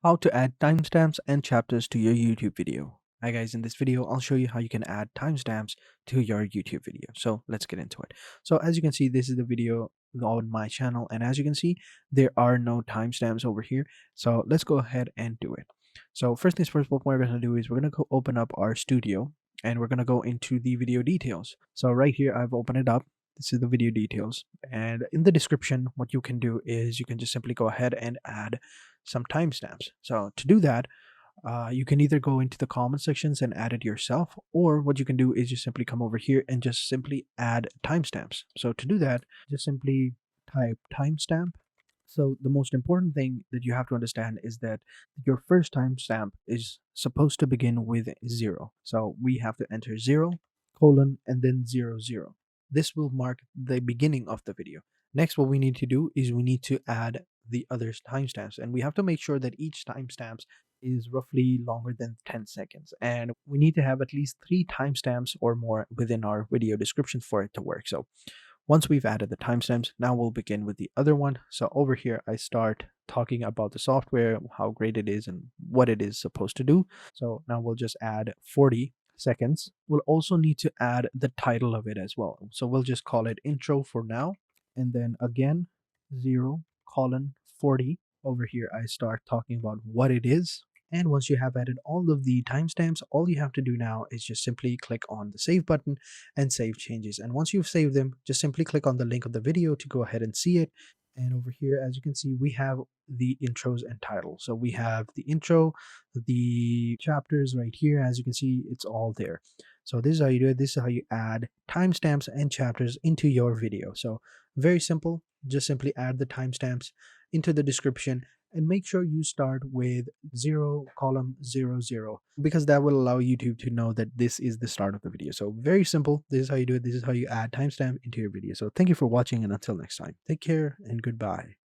How to add timestamps and chapters to your YouTube video. Hi guys, in this video I'll show you how you can add timestamps to your YouTube video. So let's get into it. So as you can see, this is the video on my channel, and as you can see, there are no timestamps over here. So let's go ahead and do it. So first things first, what we're going to do is we're going to go open up our studio, and we're going to go into the video details. So right here I've opened it up. This is the video details, and in the description what you can do is you can just simply go ahead and add some timestamps. So to do that, you can either go into the comment sections and add it yourself, or what you can do is just simply come over here and just simply add timestamps. So to do that, just simply type timestamp. So the most important thing that you have to understand is that your first timestamp is supposed to begin with 0. So we have to enter 0, colon, and then 00. This will mark the beginning of the video. Next, what we need to do is we need to add the other timestamps, and we have to make sure that each timestamp is roughly longer than 10 seconds, and we need to have at least 3 timestamps or more within our video description for it to work. So once we've added the timestamps, now we'll begin with the other one. So over here I start talking about the software, how great it is, and what it is supposed to do. So now we'll just add 40 seconds. We'll also need to add the title of it as well. So we'll just call it intro for now, and then again 0 colon 40. Over here I start talking about what it is. And once you have added all of the timestamps, all you have to do now is just simply click on the save button and save changes. And once you've saved them, just simply click on the link of the video to go ahead and see it. And over here, as you can see, we have the intros and titles. So we have the intro, the chapters right here. As you can see, it's all there. So this is how you do it. This is how you add timestamps and chapters into your video. So very simple. Just simply add the timestamps into the description, and make sure you start with 0 column 00, because that will allow YouTube to know that this is the start of the video. So very simple. This is how you do it. This is how you add timestamp into your video. So thank you for watching, and until next time, take care and goodbye.